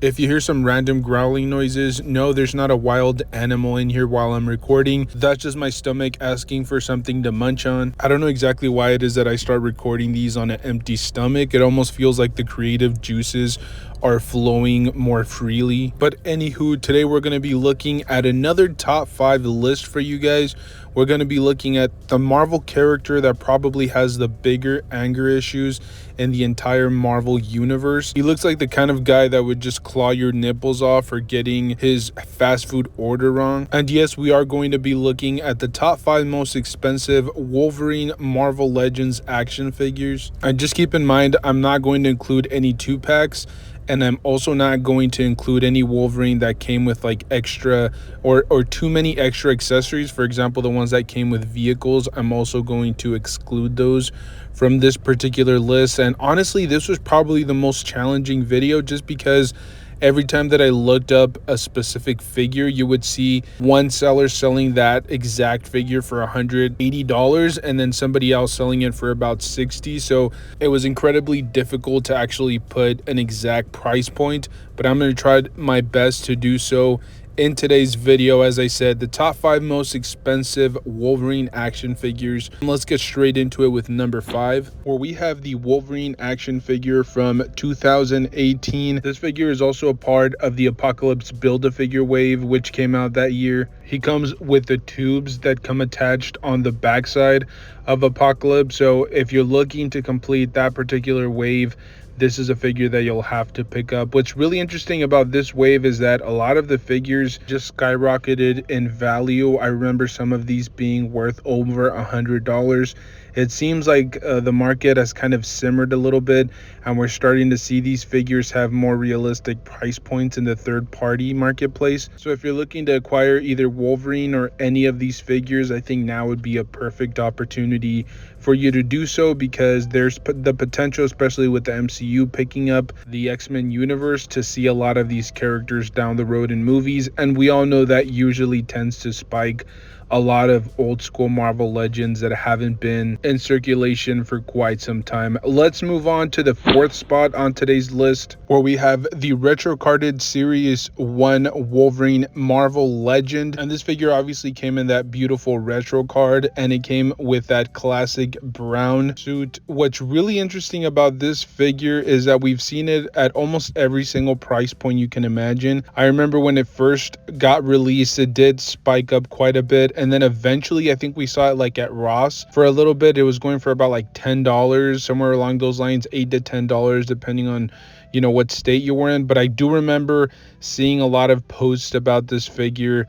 If you hear some random growling noises, no, there's not a wild animal in here while I'm recording. That's just my stomach asking for something to munch on. I don't know exactly why it is that I start recording these on an empty stomach. It almost feels like the creative juices are flowing more freely. But anywho, today we're going to be looking at another top 5 list for you guys. We're going to be looking at the Marvel character that probably has the bigger anger issues in the entire Marvel universe. He looks like the kind of guy that would just claw your nipples off for getting his fast food order wrong. And yes, we are going to be looking at the top 5 most expensive Wolverine Marvel Legends action figures. And just keep in mind, I'm not going to include any 2-packs. And I'm also not going to include any Wolverine that came with like extra or too many extra accessories. For example, the ones that came with vehicles, I'm also going to exclude those from this particular list. And honestly, this was probably the most challenging video just because every time that I looked up a specific figure, you would see one seller selling that exact figure for $180 and then somebody else selling it for about $60. So it was incredibly difficult to actually put an exact price point, but I'm going to try my best to do so in today's video. As I said, the top 5 most expensive Wolverine action figures. Let's get straight into it with number 5, where we have the Wolverine action figure from 2018. This figure is also a part of the Apocalypse Build-A-Figure wave, which came out that year. He comes with the tubes that come attached on the backside of Apocalypse. So if you're looking to complete that particular wave, this is a figure that you'll have to pick up. What's really interesting about this wave is that a lot of the figures just skyrocketed in value. I remember some of these being worth over $100. It seems like the market has kind of simmered a little bit, and we're starting to see these figures have more realistic price points in the third-party marketplace. So if you're looking to acquire either Wolverine or any of these figures, I think now would be a perfect opportunity for you to do so, because there's the potential, especially with the MCU picking up the X-Men universe, to see a lot of these characters down the road in movies. And we all know that usually tends to spike a lot of old school Marvel Legends that haven't been in circulation for quite some time. Let's move on to the 4th spot on today's list, where we have the retro carded Series 1 Wolverine Marvel Legend. And this figure obviously came in that beautiful retro card, and it came with that classic brown suit. What's really interesting about this figure is that we've seen it at almost every single price point you can imagine. I remember when it first got released, it did spike up quite a bit, and then eventually I think we saw it like at Ross for a little bit. It was going for about like $10, somewhere along those lines, $8 to $10 depending on what state you were in. But I do remember seeing a lot of posts about this figure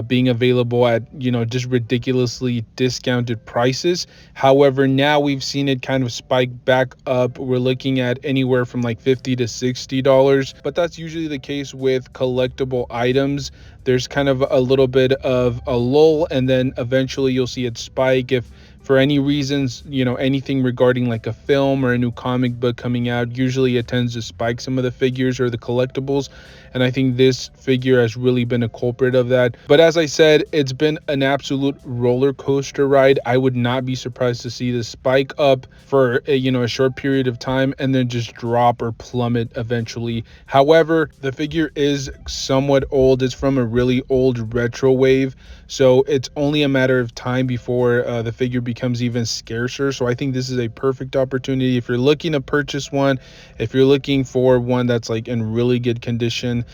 being available at just ridiculously discounted prices. However, now we've seen it kind of spike back up. We're looking at anywhere from like $50 to $60, but that's usually the case with collectible items. There's kind of a little bit of a lull, and then eventually you'll see it spike. If for any reasons, anything regarding like a film or a new comic book coming out, usually it tends to spike some of the figures or the collectibles. And I think this figure has really been a culprit of that. But as I said, it's been an absolute roller coaster ride. I would not be surprised to see this spike up for a short period of time and then just drop or plummet eventually. However, the figure is somewhat old. It's from a really old retro wave, so it's only a matter of time before the figure becomes even scarcer. So I think this is a perfect opportunity if you're looking to purchase one, if you're looking for one that's like in really good condition,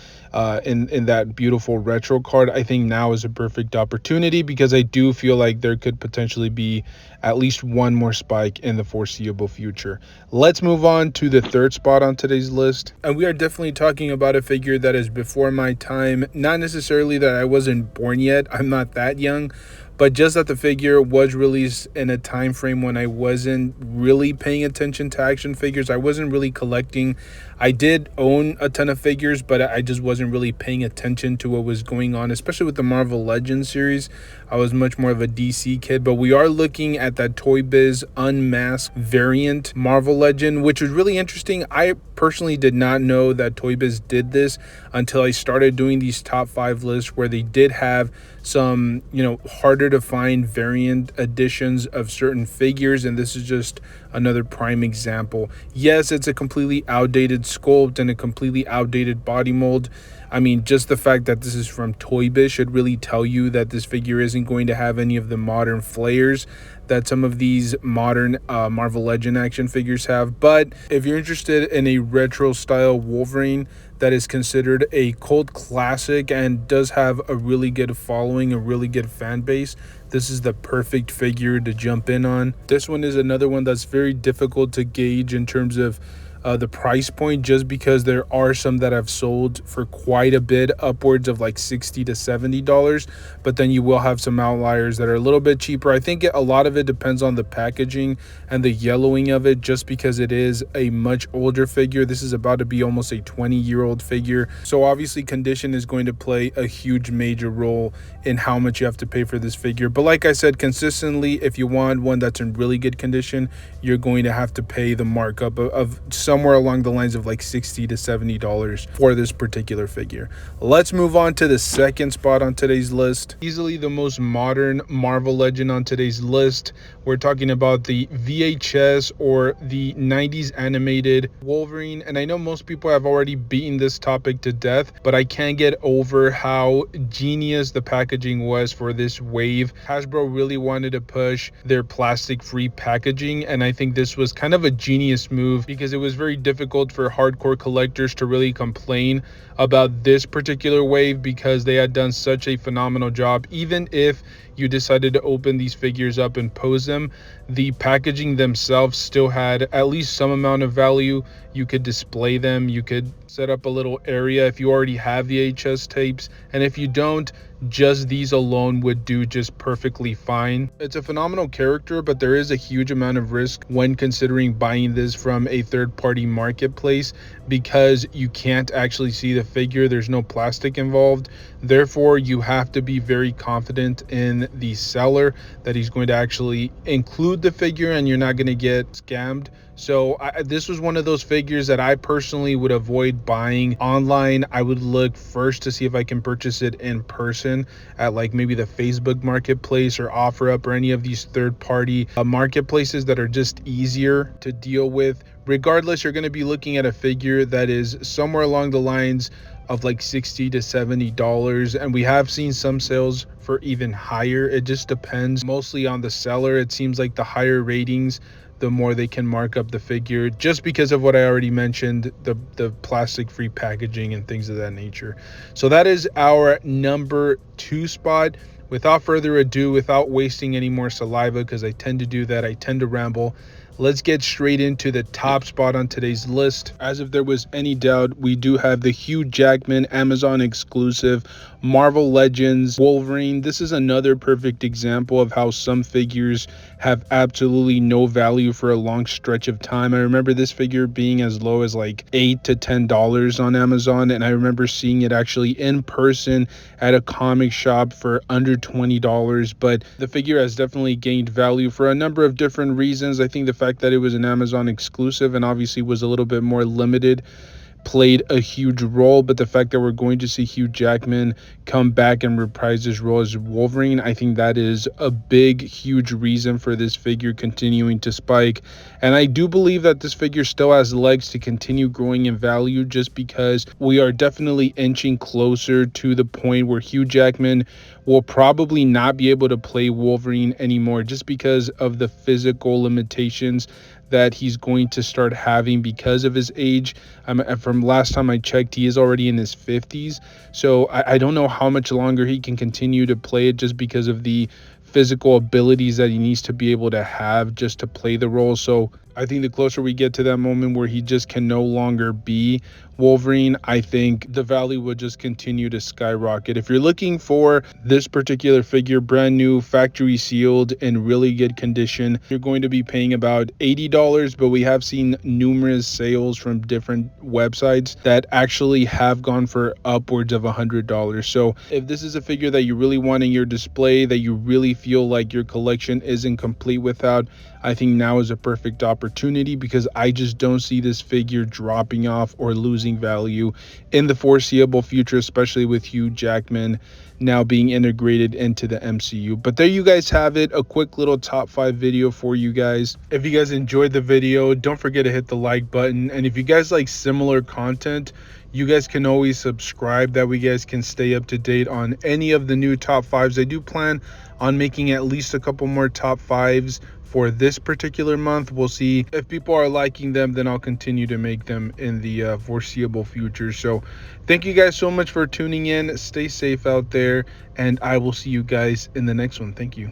in that beautiful retro card. I think now is a perfect opportunity, because I do feel like there could potentially be at least one more spike in the foreseeable future. Let's move on to the 3rd spot on today's list, and we are definitely talking about a figure that is before my time. Not necessarily that I wasn't born yet, I'm not that young, but just that the figure was released in a time frame when I wasn't really paying attention to action figures. I wasn't really collecting. I did own a ton of figures, but I just wasn't really paying attention to what was going on, especially with the Marvel Legends series. I was much more of a DC kid. But we are looking at that Toy Biz Unmasked variant Marvel Legend, which was really interesting. I personally did not know that Toy Biz did this until I started doing these top 5 lists, where they did have some harder to find variant editions of certain figures, and this is just another prime example. Yes, it's a completely outdated sculpt and a completely outdated body mold. I mean, just the fact that this is from Toy Biz should really tell you that this figure isn't going to have any of the modern flares that some of these modern Marvel Legend action figures have. But if you're interested in a retro style Wolverine that is considered a cult classic and does have a really good following, a really good fan base, this is the perfect figure to jump in on. This one is another one that's very difficult to gauge in terms of the price point, just because there are some that have sold for quite a bit, upwards of like $60 to $70, but then you will have some outliers that are a little bit cheaper. I think a lot of it depends on the packaging and the yellowing of it, just because it is a much older figure. This is about to be almost a 20-year-old figure, so obviously condition is going to play a huge major role in how much you have to pay for this figure. But like I said, consistently, if you want one that's in really good condition, you're going to have to pay the markup of somewhere along the lines of like $60 to $70 for this particular figure. Let's move on to the second spot on today's list. Easily the most modern Marvel Legend on today's list. We're talking about the VHS or the 90s animated Wolverine. And I know most people have already beaten this topic to death, but I can't get over how genius the packaging was for this wave. Hasbro really wanted to push their plastic-free packaging, and I think this was kind of a genius move, because it was very difficult for hardcore collectors to really complain about this particular wave, because they had done such a phenomenal job. Even if you decided to open these figures up and pose them, the packaging themselves still had at least some amount of value. You could display them, you could set up a little area if you already have VHS tapes, and if you don't, just these alone would do just perfectly fine. It's a phenomenal character, but there is a huge amount of risk when considering buying this from a third-party marketplace, because you can't actually see the figure. There's no plastic involved. Therefore, you have to be very confident in the seller that he's going to actually include the figure and you're not going to get scammed. So this was one of those figures that I personally would avoid buying online. I would look first to see if I can purchase it in person at like maybe the Facebook marketplace or OfferUp or any of these third-party marketplaces that are just easier to deal with. Regardless, you're going to be looking at a figure that is somewhere along the lines of like $60 to $70, and we have seen some sales for even higher. It just depends mostly on the seller. It seems like the higher ratings, the more they can mark up the figure, just because of what I already mentioned, the plastic-free packaging and things of that nature. So that is our number 2 spot. Without further ado, without wasting any more saliva, because I tend to do that, I tend to ramble, let's get straight into the top spot on today's list. As if there was any doubt, we do have the Hugh Jackman Amazon exclusive Marvel Legends Wolverine. This is another perfect example of how some figures have absolutely no value for a long stretch of time. I remember this figure being as low as like $8 to $10 on Amazon, and I remember seeing it actually in person at a comic shop for under $20. But the figure has definitely gained value for a number of different reasons. I think the fact that it was an Amazon exclusive and obviously was a little bit more limited played a huge role, but the fact that we're going to see Hugh Jackman come back and reprise his role as Wolverine, I think that is a big, huge reason for this figure continuing to spike. And I do believe that this figure still has legs to continue growing in value, just because we are definitely inching closer to the point where Hugh Jackman will probably not be able to play Wolverine anymore, just because of the physical limitations that he's going to start having because of his age. From last time I checked, he is already in his 50s, so I don't know how much longer he can continue to play it, just because of the physical abilities that he needs to be able to have just to play the role. So I think the closer we get to that moment where he just can no longer be Wolverine, I think the value will just continue to skyrocket. If you're looking for this particular figure, brand new, factory sealed, in really good condition, you're going to be paying about $80, but we have seen numerous sales from different websites that actually have gone for upwards of $100. So if this is a figure that you really want in your display, that you really feel like your collection isn't complete without, I think now is a perfect opportunity opportunity, because I just don't see this figure dropping off or losing value in the foreseeable future, especially with Hugh Jackman now being integrated into the MCU. But there you guys have it, a quick little top 5 video for you guys. If you guys enjoyed the video, don't forget to hit the like button, and if you guys like similar content, you guys can always subscribe. That way you guys can stay up to date on any of the new top 5s. I do plan on making at least a couple more top 5s for this particular month. We'll see if people are liking them, then I'll continue to make them in the foreseeable future. So thank you guys so much for tuning in. Stay safe out there, and I will see you guys in the next one. Thank you.